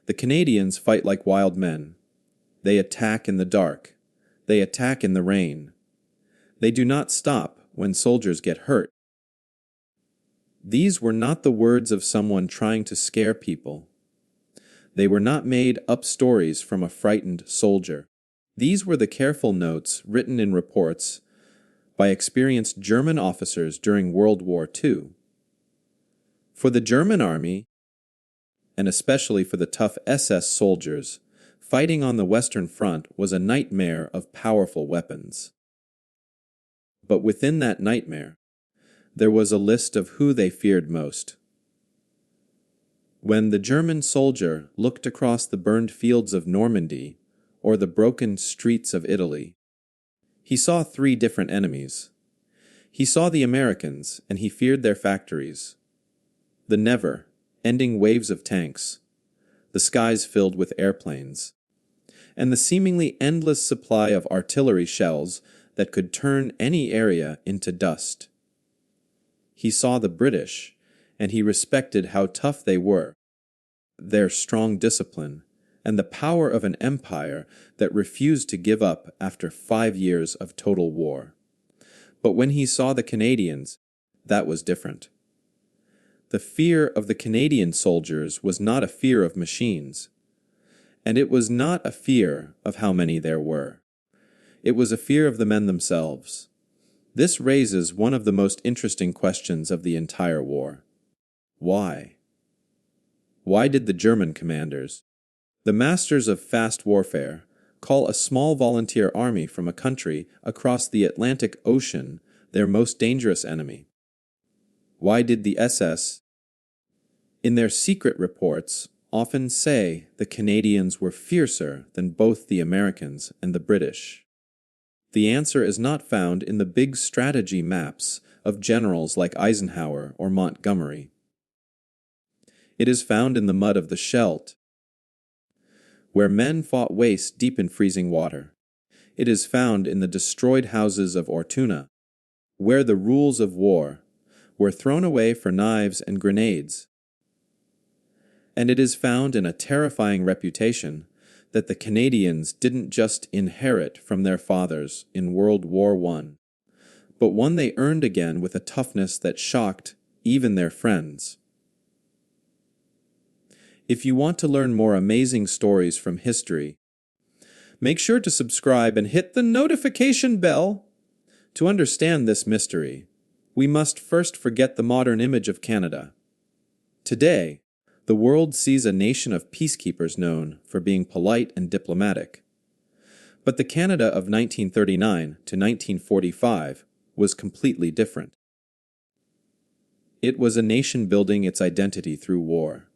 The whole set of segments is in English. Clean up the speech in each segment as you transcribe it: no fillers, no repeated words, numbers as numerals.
The Canadians fight like wild men. They attack in the dark. They attack in the rain. They do not stop when soldiers get hurt. These were not the words of someone trying to scare people. They were not made up stories from a frightened soldier. These were the careful notes written in reports by experienced German officers during World War II. For the German army, and especially for the tough SS soldiers, fighting on the Western Front was a nightmare of powerful weapons. But within that nightmare, there was a list of who they feared most. When the German soldier looked across the burned fields of Normandy or the broken streets of Italy, he saw three different enemies. He saw the Americans, and he feared their factories, the never-ending waves of tanks, the skies filled with airplanes, and the seemingly endless supply of artillery shells that could turn any area into dust. He saw the British, and he respected how tough they were, their strong discipline, and the power of an empire that refused to give up after 5 years of total war. But when he saw the Canadians, that was different. The fear of the Canadian soldiers was not a fear of machines, and it was not a fear of how many there were. It was a fear of the men themselves. This raises one of the most interesting questions of the entire war. Why? Why did the German commanders, the masters of fast warfare, call a small volunteer army from a country across the Atlantic Ocean their most dangerous enemy? Why did the SS, in their secret reports, often say the Canadians were fiercer than both the Americans and the British? The answer is not found in the big strategy maps of generals like Eisenhower or Montgomery. It is found in the mud of the Scheldt, where men fought waist-deep in freezing water. It is found in the destroyed houses of Ortuna, where the rules of war were thrown away for knives and grenades. And it is found in a terrifying reputation that the Canadians didn't just inherit from their fathers in World War I, but one they earned again with a toughness that shocked even their friends. If you want to learn more amazing stories from history, make sure to subscribe and hit the notification bell. To understand this mystery, we must first forget the modern image of Canada. Today, the world sees a nation of peacekeepers known for being polite and diplomatic. But the Canada of 1939 to 1945 was completely different. It was a nation building its identity through war.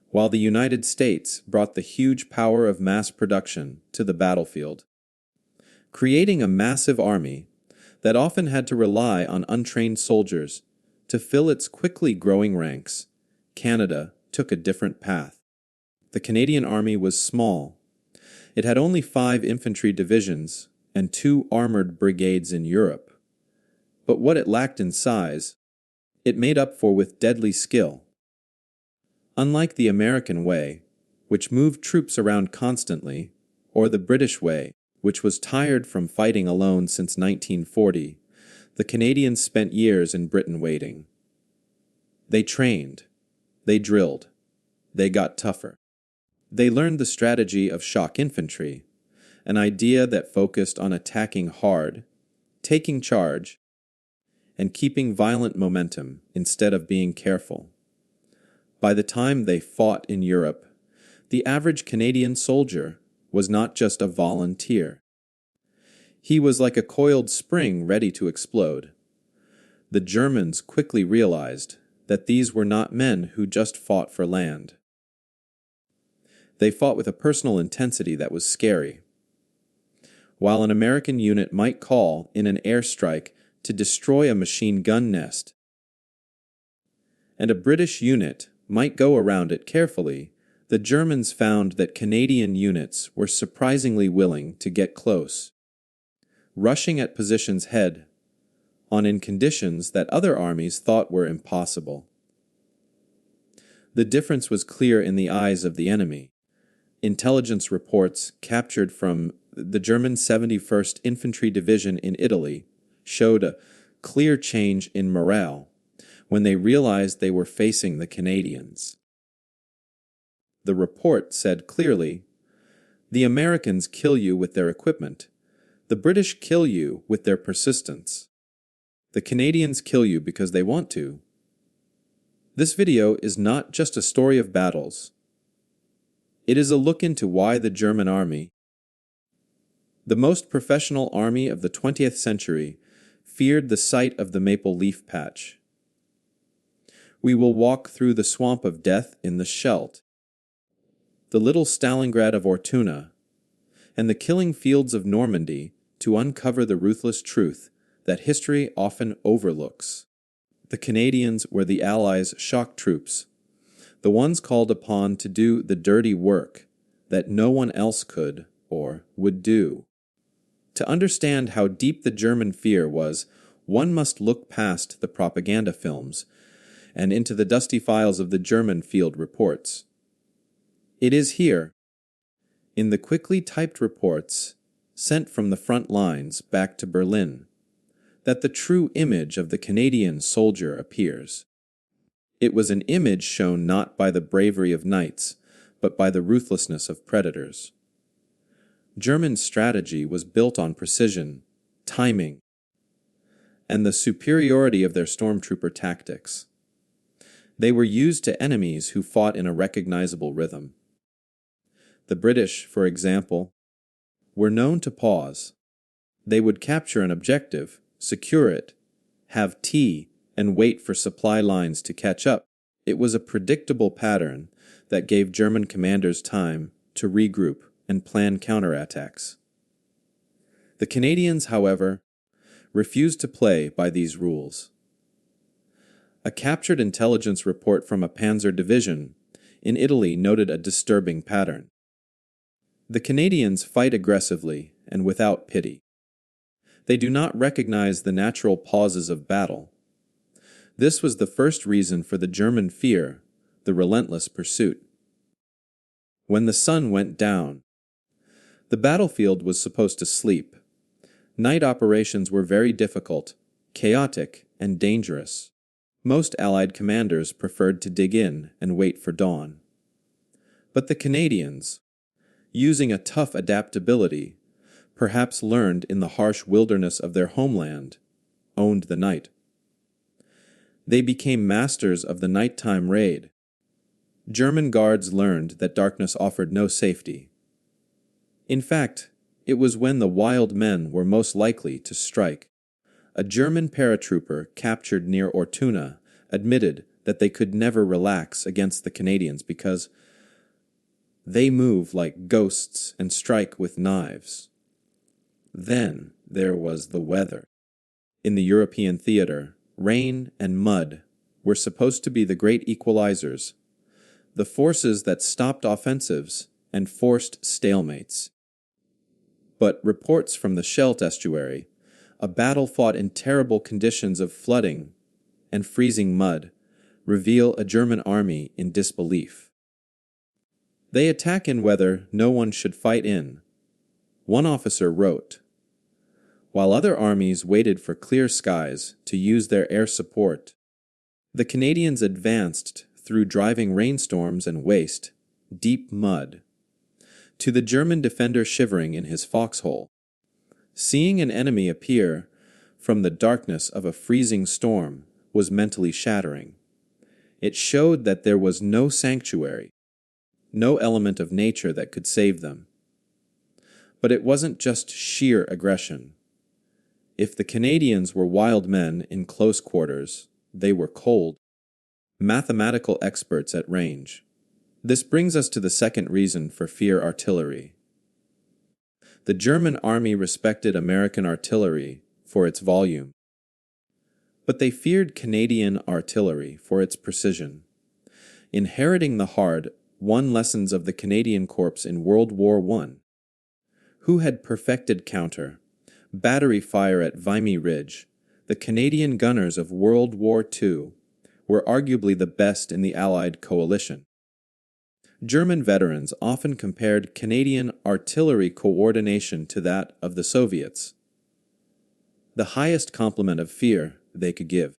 While the United States brought the huge power of mass production to the battlefield, creating a massive army that often had to rely on untrained soldiers to fill its quickly growing ranks, Canada took a different path. The Canadian Army was small. It had only 5 infantry divisions and 2 armored brigades in Europe. But what it lacked in size, it made up for with deadly skill. Unlike the American way, which moved troops around constantly, or the British way, which was tired from fighting alone since 1940, the Canadians spent years in Britain waiting. They trained. They drilled. They got tougher. They learned the strategy of shock infantry, an idea that focused on attacking hard, taking charge, and keeping violent momentum instead of being careful. By the time they fought in Europe, the average Canadian soldier was not just a volunteer. He was like a coiled spring ready to explode. The Germans quickly realized that these were not men who just fought for land. They fought with a personal intensity that was scary. While an American unit might call in an airstrike to destroy a machine gun nest, and a British unit might go around it carefully, the Germans found that Canadian units were surprisingly willing to get close, rushing at positions head-on in conditions that other armies thought were impossible. The difference was clear in the eyes of the enemy. Intelligence reports captured from the German 71st Infantry Division in Italy showed a clear change in morale when they realized they were facing the Canadians. The report said clearly, "The Americans kill you with their equipment. The British kill you with their persistence. The Canadians kill you because they want to." This video is not just a story of battles. It is a look into why the German army, the most professional army of the 20th century, feared the sight of the maple leaf patch. We will walk through the swamp of death in the Scheldt, the little Stalingrad of Ortuna, and the killing fields of Normandy to uncover the ruthless truth that history often overlooks. The Canadians were the Allies' shock troops, the ones called upon to do the dirty work that no one else could or would do. To understand how deep the German fear was, one must look past the propaganda films and into the dusty files of the German field reports. It is here, in the quickly typed reports sent from the front lines back to Berlin, that the true image of the Canadian soldier appears. It was an image shown not by the bravery of knights, but by the ruthlessness of predators. German strategy was built on precision, timing, and the superiority of their stormtrooper tactics. They were used to enemies who fought in a recognizable rhythm. The British, for example, were known to pause. They would capture an objective, secure it, have tea, and wait for supply lines to catch up. It was a predictable pattern that gave German commanders time to regroup and plan counterattacks. The Canadians, however, refused to play by these rules. A captured intelligence report from a panzer division in Italy noted a disturbing pattern. The Canadians fight aggressively and without pity. They do not recognize the natural pauses of battle. This was the first reason for the German fear, the relentless pursuit. When the sun went down, the battlefield was supposed to sleep. Night operations were very difficult, chaotic, and dangerous. Most Allied commanders preferred to dig in and wait for dawn. But the Canadians, using a tough adaptability, perhaps learned in the harsh wilderness of their homeland, owned the night. They became masters of the nighttime raid. German guards learned that darkness offered no safety. In fact, it was when the wild men were most likely to strike. A German paratrooper captured near Ortuna admitted that they could never relax against the Canadians because they move like ghosts and strike with knives. Then there was the weather. In the European theater, rain and mud were supposed to be the great equalizers, the forces that stopped offensives and forced stalemates. But reports from the Scheldt estuary, a battle fought in terrible conditions of flooding and freezing mud, reveal a German army in disbelief. They attack in weather no one should fight in, one officer wrote, while other armies waited for clear skies to use their air support. The Canadians advanced through driving rainstorms and waist, deep mud, to the German defender shivering in his foxhole. Seeing an enemy appear from the darkness of a freezing storm was mentally shattering. It showed that there was no sanctuary, no element of nature that could save them. But it wasn't just sheer aggression. If the Canadians were wild men in close quarters, they were cold, mathematical experts at range. This brings us to the second reason for fear artillery. The German army respected American artillery for its volume, but they feared Canadian artillery for its precision. Inheriting the hard, won lessons of the Canadian Corps in World War I, who had perfected counter, battery fire at Vimy Ridge, the Canadian gunners of World War II were arguably the best in the Allied coalition. German veterans often compared Canadian artillery coordination to that of the Soviets, the highest compliment of fear they could give.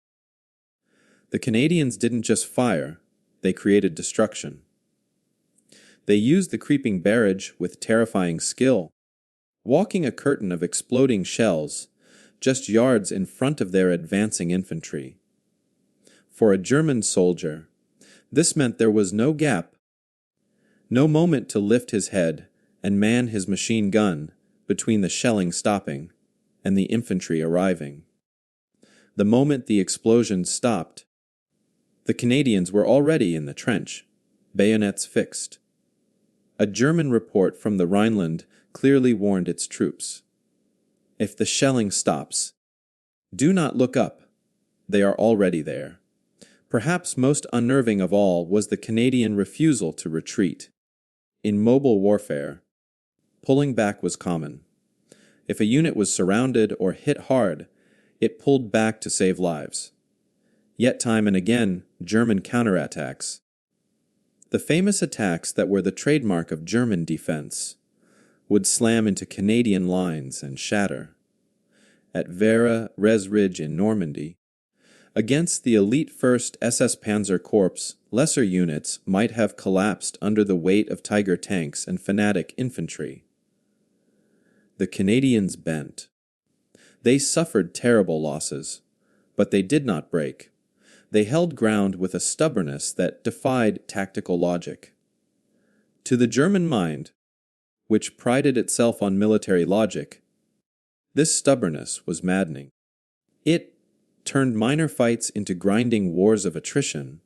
The Canadians didn't just fire, they created destruction. They used the creeping barrage with terrifying skill, walking a curtain of exploding shells just yards in front of their advancing infantry. For a German soldier, this meant there was no gap, no moment to lift his head and man his machine gun between the shelling stopping and the infantry arriving. The moment the explosion stopped, the Canadians were already in the trench, bayonets fixed. A German report from the Rhineland clearly warned its troops. If the shelling stops, do not look up. They are already there. Perhaps most unnerving of all was the Canadian refusal to retreat. In mobile warfare, pulling back was common. If a unit was surrounded or hit hard, it pulled back to save lives. Yet time and again, German counterattacks. The famous attacks that were the trademark of German defense would slam into Canadian lines and shatter. At Vere-Res Ridge in Normandy, against the elite 1st SS Panzer Corps, lesser units might have collapsed under the weight of Tiger tanks and fanatic infantry. The Canadians bent. They suffered terrible losses, but they did not break. They held ground with a stubbornness that defied tactical logic. To the German mind, which prided itself on military logic, this stubbornness was maddening. It turned minor fights into grinding wars of attrition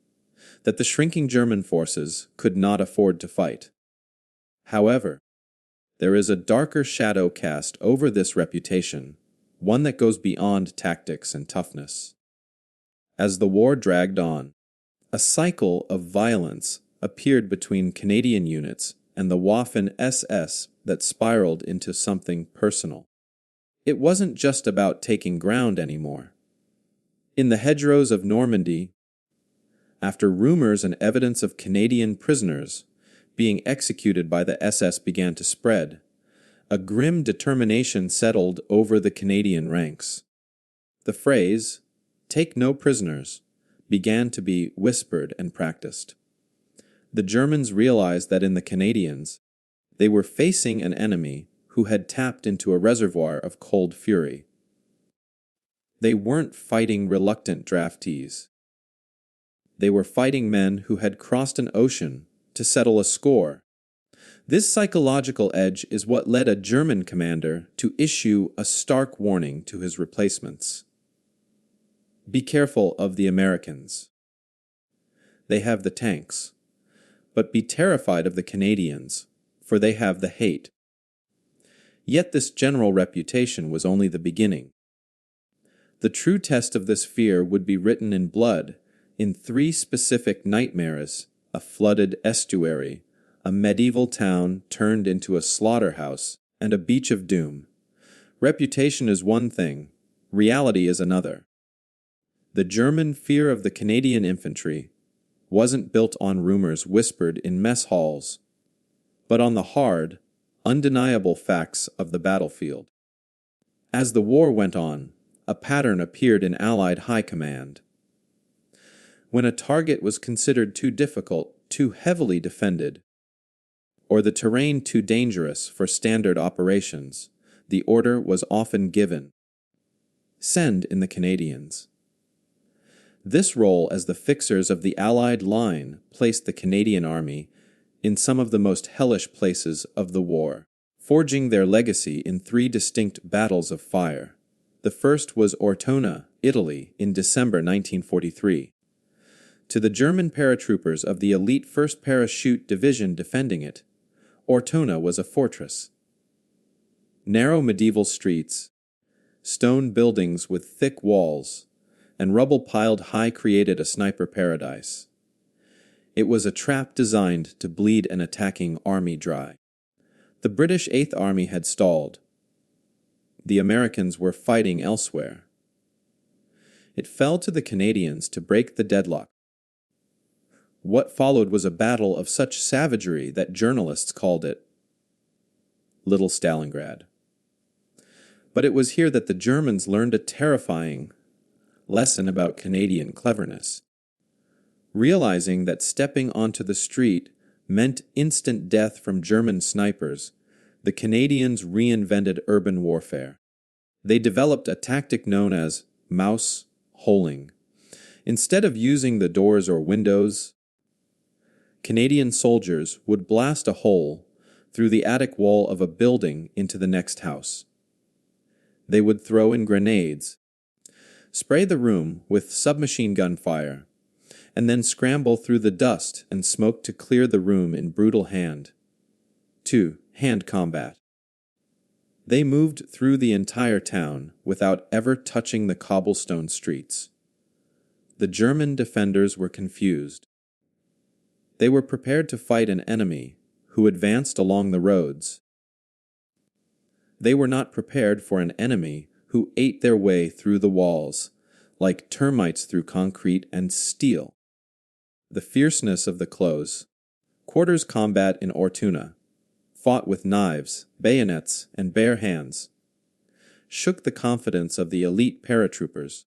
that the shrinking German forces could not afford to fight. However, there is a darker shadow cast over this reputation, one that goes beyond tactics and toughness. As the war dragged on, a cycle of violence appeared between Canadian units and the Waffen SS that spiraled into something personal. It wasn't just about taking ground anymore. In the hedgerows of Normandy, after rumors and evidence of Canadian prisoners being executed by the SS began to spread, a grim determination settled over the Canadian ranks. The phrase, "Take no prisoners," began to be whispered and practiced. The Germans realized that in the Canadians, they were facing an enemy who had tapped into a reservoir of cold fury. They weren't fighting reluctant draftees. They were fighting men who had crossed an ocean to settle a score. This psychological edge is what led a German commander to issue a stark warning to his replacements. Be careful of the Americans. They have the tanks, but be terrified of the Canadians, for they have the hate. Yet this general reputation was only the beginning. The true test of this fear would be written in blood in 3 specific nightmares: a flooded estuary, a medieval town turned into a slaughterhouse, and a beach of doom. Reputation is one thing, reality is another. The German fear of the Canadian infantry wasn't built on rumors whispered in mess halls, but on the hard, undeniable facts of the battlefield. As the war went on, a pattern appeared in Allied high command. When a target was considered too difficult, too heavily defended, or the terrain too dangerous for standard operations, the order was often given: send in the Canadians. This role as the fixers of the Allied line placed the Canadian Army in some of the most hellish places of the war, forging their legacy in 3 distinct battles of fire. The first was Ortona, Italy, in December 1943. To the German paratroopers of the elite 1st Parachute Division defending it, Ortona was a fortress. Narrow medieval streets, stone buildings with thick walls, and rubble piled high created a sniper paradise. It was a trap designed to bleed an attacking army dry. The British 8th Army had stalled. The Americans were fighting elsewhere. It fell to the Canadians to break the deadlock. What followed was a battle of such savagery that journalists called it Little Stalingrad. But it was here that the Germans learned a terrifying lesson about Canadian cleverness. Realizing that stepping onto the street meant instant death from German snipers, the Canadians reinvented urban warfare. They developed a tactic known as mouse holing. Instead of using the doors or windows, Canadian soldiers would blast a hole through the attic wall of a building into the next house. They would throw in grenades, spray the room with submachine gun fire, and then scramble through the dust and smoke to clear the room in brutal hand combat. They moved through the entire town without ever touching the cobblestone streets. The German defenders were confused. They were prepared to fight an enemy who advanced along the roads. They were not prepared for an enemy who ate their way through the walls, like termites through concrete and steel. The fierceness of the close quarters combat in Ortuna, fought with knives, bayonets, and bare hands, shook the confidence of the elite paratroopers.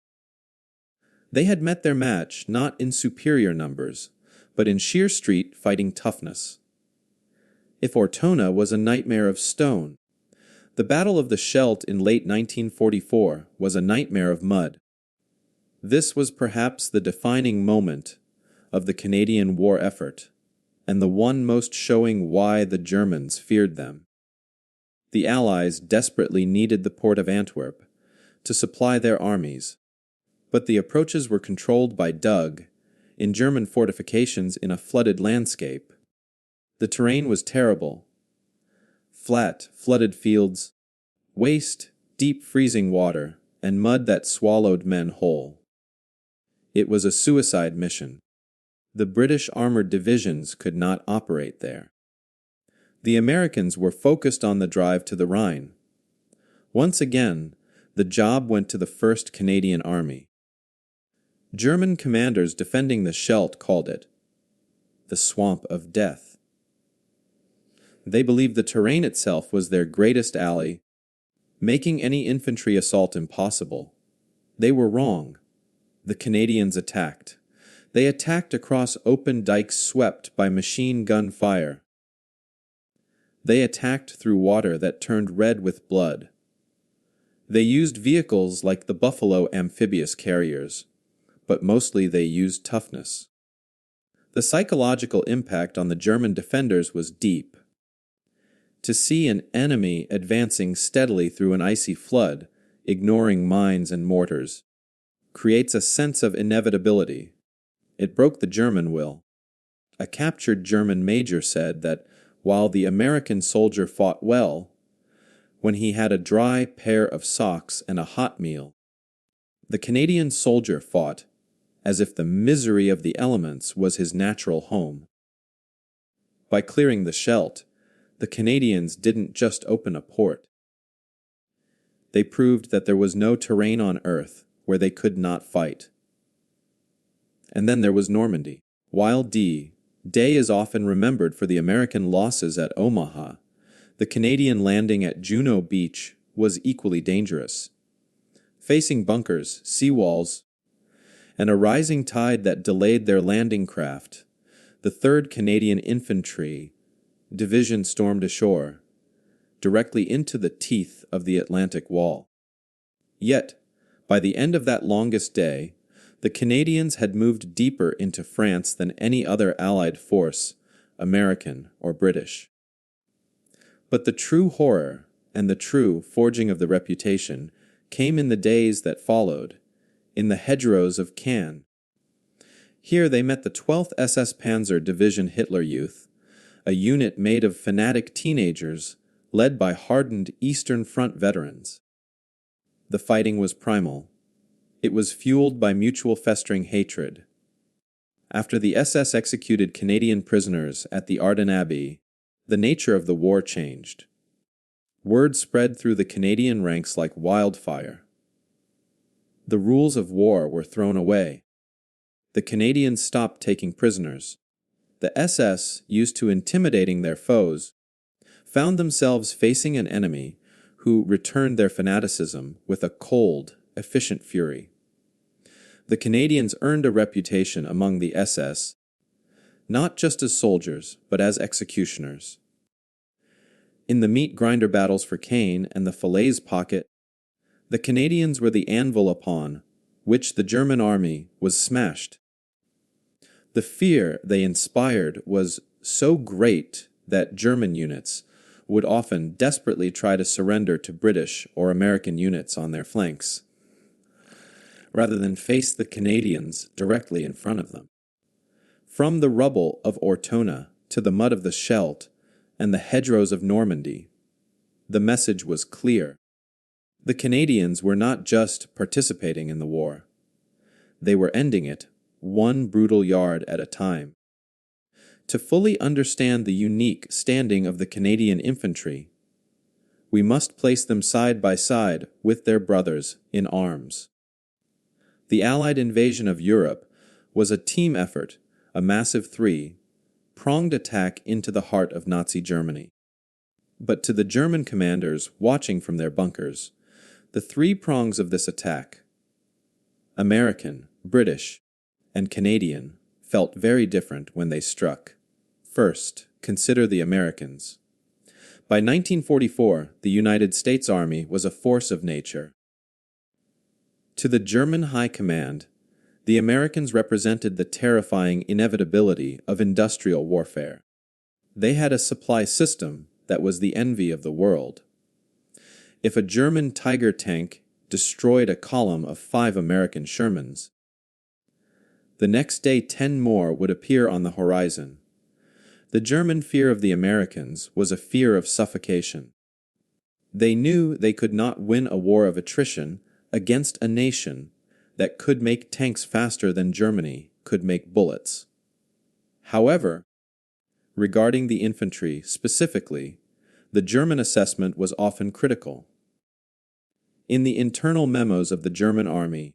They had met their match not in superior numbers, but in sheer street fighting toughness. If Ortona was a nightmare of stone, the Battle of the Scheldt in late 1944 was a nightmare of mud. This was perhaps the defining moment of the Canadian war effort, and the one most showing why the Germans feared them. The Allies desperately needed the port of Antwerp to supply their armies, but the approaches were controlled by dug in German fortifications in a flooded landscape. The terrain was terrible. Flat, flooded fields, waste, deep freezing water, and mud that swallowed men whole. It was a suicide mission. The British armored divisions could not operate there. The Americans were focused on the drive to the Rhine. Once again, the job went to the 1st Canadian Army. German commanders defending the Scheldt called it the Swamp of Death. They believed the terrain itself was their greatest ally, making any infantry assault impossible. They were wrong. The Canadians attacked. They attacked across open dikes swept by machine gun fire. They attacked through water that turned red with blood. They used vehicles like the Buffalo amphibious carriers, but mostly they used toughness. The psychological impact on the German defenders was deep. To see an enemy advancing steadily through an icy flood, ignoring mines and mortars, creates a sense of inevitability. It broke the German will. A captured German major said that while the American soldier fought well, when he had a dry pair of socks and a hot meal, the Canadian soldier fought as if the misery of the elements was his natural home. By clearing the Scheldt, the Canadians didn't just open a port. They proved that there was no terrain on Earth where they could not fight. And then there was Normandy. While Day is often remembered for the American losses at Omaha, the Canadian landing at Juno Beach was equally dangerous. Facing bunkers, seawalls, and a rising tide that delayed their landing craft, the 3rd Canadian Infantry Division stormed ashore, directly into the teeth of the Atlantic Wall. Yet, by the end of that longest day, the Canadians had moved deeper into France than any other Allied force, American or British. But the true horror and the true forging of the reputation came in the days that followed, in the hedgerows of Caen. Here they met the 12th SS Panzer Division Hitler Youth, a unit made of fanatic teenagers led by hardened Eastern Front veterans. The fighting was primal. It was fueled by mutual festering hatred. After the SS executed Canadian prisoners at the Ardennes Abbey, the nature of the war changed. Word spread through the Canadian ranks like wildfire. The rules of war were thrown away. The Canadians stopped taking prisoners. the SS, used to intimidating their foes, found themselves facing an enemy who returned their fanaticism with a cold, efficient fury. The Canadians earned a reputation among the SS, not just as soldiers, but as executioners. In the meat grinder battles for Caen and the Falaise Pocket, the Canadians were the anvil upon which the German army was smashed. The fear they inspired was so great that German units would often desperately try to surrender to British or American units on their flanks, rather than face the Canadians directly in front of them. From the rubble of Ortona to the mud of the Scheldt and the hedgerows of Normandy, the message was clear. The Canadians were not just participating in the war. They were ending it, one brutal yard at a time. To fully understand the unique standing of the Canadian infantry, we must place them side by side with their brothers in arms. The Allied invasion of Europe was a team effort, a massive three-pronged attack into the heart of Nazi Germany. But to the German commanders watching from their bunkers, the three prongs of this attack, American, British, and Canadian, felt very different when they struck. First, consider the Americans. By 1944, the United States Army was a force of nature. To the German High Command, the Americans represented the terrifying inevitability of industrial warfare. They had a supply system that was the envy of the world. If a German Tiger tank destroyed a column of 5 American Shermans, the next day 10 more would appear on the horizon. The German fear of the Americans was a fear of suffocation. They knew they could not win a war of attrition against a nation that could make tanks faster than Germany could make bullets. However, regarding the infantry specifically, the German assessment was often critical. In the internal memos of the German army,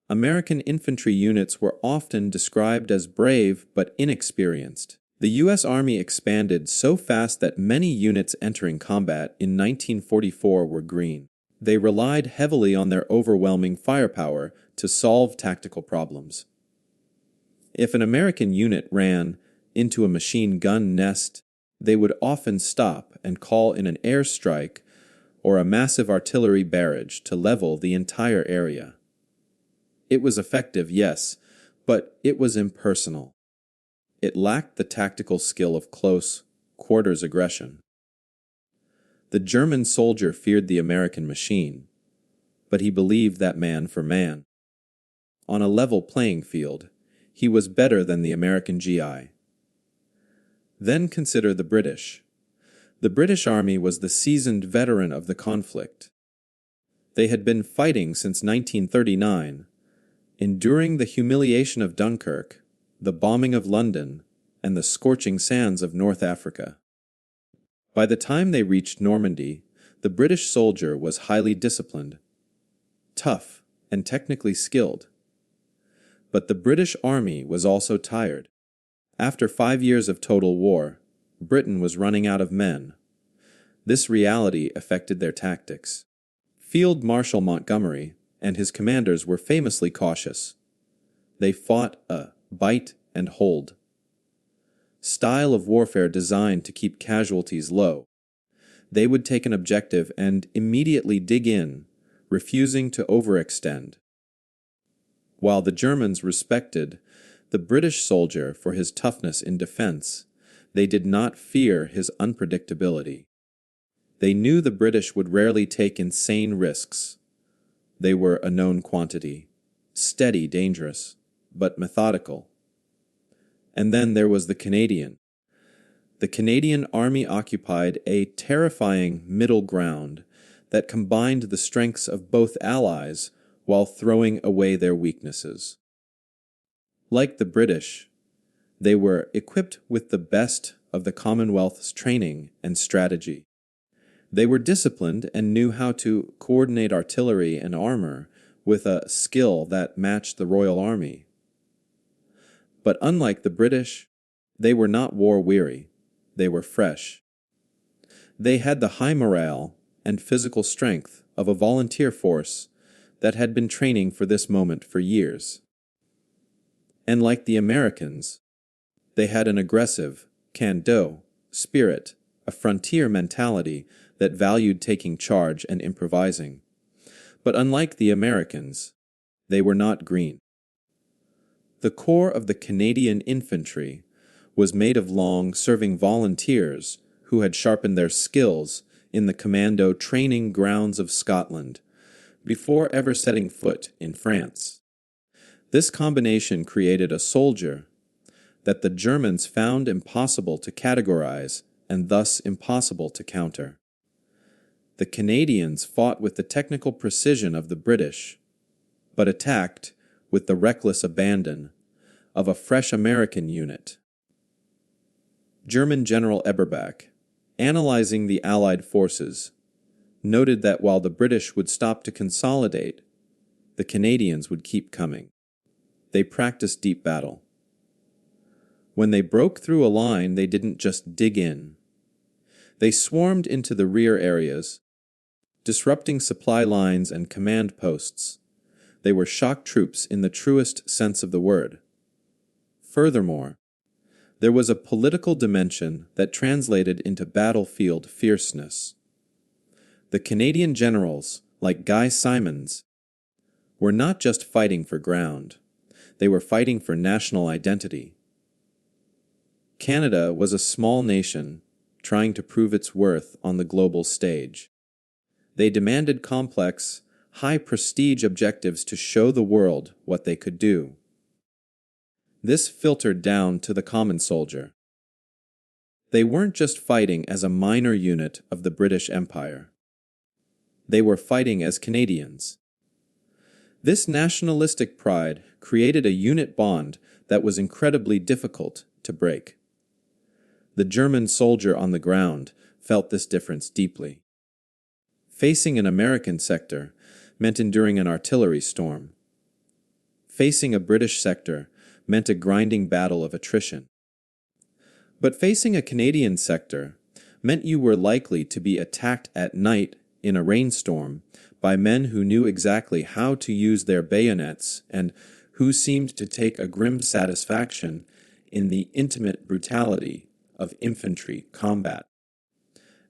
American infantry units were often described as brave but inexperienced. The U.S. Army expanded so fast that many units entering combat in 1944 were green. They relied heavily on their overwhelming firepower to solve tactical problems. If an American unit ran into a machine gun nest, they would often stop and call in an airstrike or a massive artillery barrage to level the entire area. It was effective, yes, but it was impersonal. It lacked the tactical skill of close quarters aggression. The German soldier feared the American machine, but he believed that man for man. On a level playing field, he was better than the American GI. Then consider the British. The British Army was the seasoned veteran of the conflict. They had been fighting since 1939, enduring the humiliation of Dunkirk, the bombing of London, and the scorching sands of North Africa. By the time they reached Normandy, the British soldier was highly disciplined, tough, and technically skilled. But the British Army was also tired. After 5 years of total war, Britain was running out of men. This reality affected their tactics. Field Marshal Montgomery and his commanders were famously cautious. They fought a bite and hold style of warfare designed to keep casualties low. They would take an objective and immediately dig in, refusing to overextend. While the Germans respected the British soldier for his toughness in defense, they did not fear his unpredictability. They knew the British would rarely take insane risks. They were a known quantity, steady, dangerous, but methodical. And then there was the Canadian. The Canadian Army occupied a terrifying middle ground that combined the strengths of both allies while throwing away their weaknesses. Like the British, they were equipped with the best of the Commonwealth's training and strategy. They were disciplined and knew how to coordinate artillery and armor with a skill that matched the Royal Army. But unlike the British, They were not war-weary. They were fresh. They had the high morale and physical strength of a volunteer force that had been training for this moment for years. And like the Americans, they had an aggressive, can-do spirit, a frontier mentality that valued taking charge and improvising. But unlike the Americans, they were not green. The core of the Canadian infantry was made of long-serving volunteers who had sharpened their skills in the commando training grounds of Scotland before ever setting foot in France. This combination created a soldier that the Germans found impossible to categorize and thus impossible to counter. The Canadians fought with the technical precision of the British, but attacked with the reckless abandon of a fresh American unit. German General Eberbach, analyzing the Allied forces, noted that while the British would stop to consolidate, the Canadians would keep coming. They practiced deep battle. When they broke through a line, they didn't just dig in. They swarmed into the rear areas, disrupting supply lines and command posts. They were shock troops in the truest sense of the word. Furthermore, there was a political dimension that translated into battlefield fierceness. The Canadian generals, like Guy Simonds, were not just fighting for ground. They were fighting for national identity. Canada was a small nation trying to prove its worth on the global stage. They demanded complex, high-prestige objectives to show the world what they could do. This filtered down to the common soldier. They weren't just fighting as a minor unit of the British Empire. They were fighting as Canadians. This nationalistic pride created a unit bond that was incredibly difficult to break. The German soldier on the ground felt this difference deeply. Facing an American sector meant enduring an artillery storm. Facing a British sector meant a grinding battle of attrition. But facing a Canadian sector meant you were likely to be attacked at night in a rainstorm by men who knew exactly how to use their bayonets and who seemed to take a grim satisfaction in the intimate brutality of infantry combat.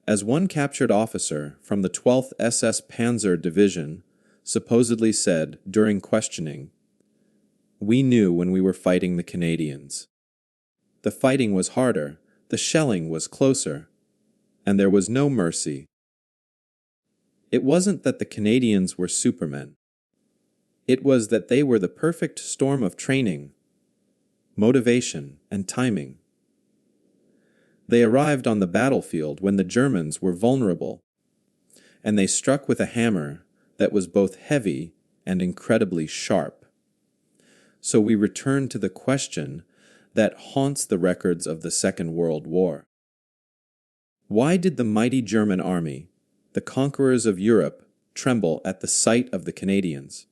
As one captured officer from the 12th SS Panzer Division supposedly said during questioning, "We knew when we were fighting the Canadians. The fighting was harder, the shelling was closer, and there was no mercy." It wasn't that the Canadians were supermen. It was that they were the perfect storm of training, motivation, and timing. They arrived on the battlefield when the Germans were vulnerable, and they struck with a hammer that was both heavy and incredibly sharp. So we return to the question that haunts the records of the Second World War. Why did the mighty German army, the conquerors of Europe, tremble at the sight of the Canadians?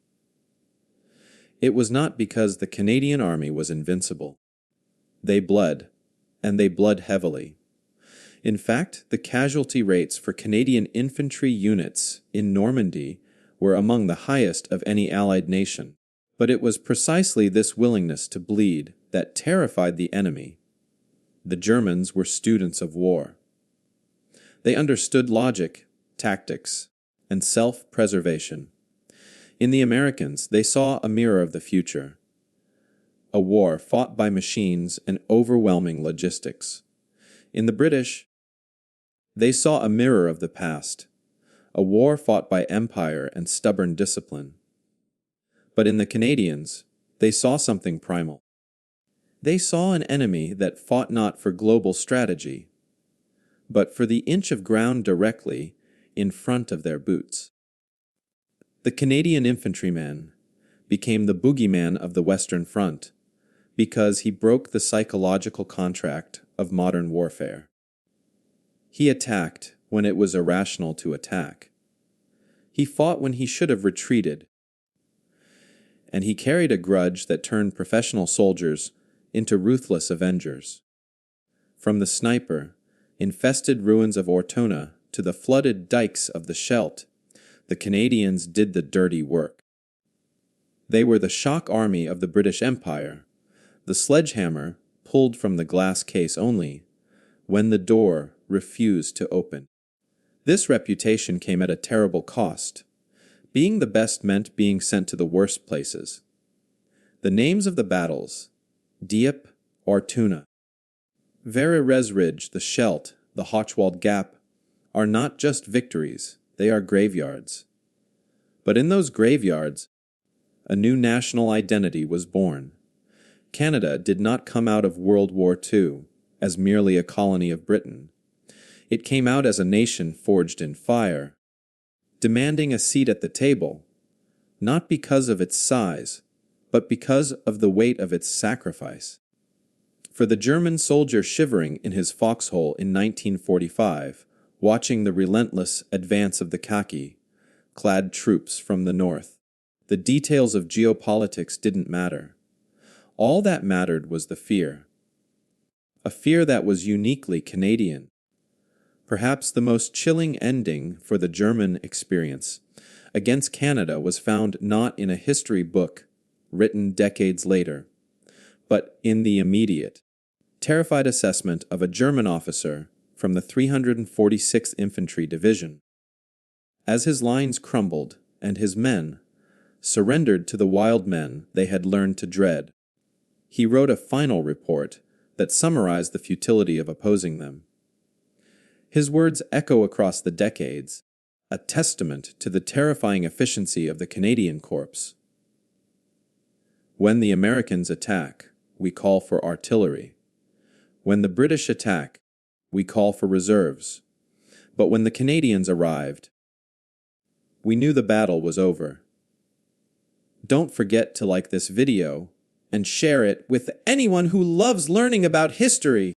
It was not because the Canadian army was invincible. They bled, and they bled heavily. In fact, the casualty rates for Canadian infantry units in Normandy were among the highest of any Allied nation. But it was precisely this willingness to bleed that terrified the enemy. The Germans were students of war. They understood logic, tactics, and self-preservation. In the Americans, they saw a mirror of the future. A war fought by machines and overwhelming logistics. In the British, they saw a mirror of the past, a war fought by empire and stubborn discipline. But in the Canadians, they saw something primal. They saw an enemy that fought not for global strategy, but for the inch of ground directly in front of their boots. The Canadian infantryman became the boogeyman of the Western Front because he broke the psychological contract of modern warfare. He attacked when it was irrational to attack. He fought when he should have retreated. And he carried a grudge that turned professional soldiers into ruthless avengers. From the sniper, infested ruins of Ortona to the flooded dikes of the Scheldt, the Canadians did the dirty work. They were the shock army of the British Empire, the sledgehammer pulled from the glass case only, when the door refused to open. This reputation came at a terrible cost. Being the best meant being sent to the worst places. The names of the battles: Dieppe, Ortona, Verres Ridge, the Scheldt, the Hochwald Gap, are not just victories, they are graveyards. But in those graveyards, a new national identity was born. Canada did not come out of World War II as merely a colony of Britain. It came out as a nation forged in fire, demanding a seat at the table, not because of its size, but because of the weight of its sacrifice. For the German soldier shivering in his foxhole in 1945, watching the relentless advance of the khaki-clad troops from the north, the details of geopolitics didn't matter. All that mattered was the fear. A fear that was uniquely Canadian. Perhaps the most chilling ending for the German experience against Canada was found not in a history book written decades later, but in the immediate, terrified assessment of a German officer from the 346th Infantry Division. As his lines crumbled and his men surrendered to the wild men they had learned to dread, he wrote a final report that summarized the futility of opposing them. His words echo across the decades, a testament to the terrifying efficiency of the Canadian Corps. When the Americans attack, we call for artillery. When the British attack, we call for reserves. But when the Canadians arrived, we knew the battle was over. Don't forget to like this video and share it with anyone who loves learning about history.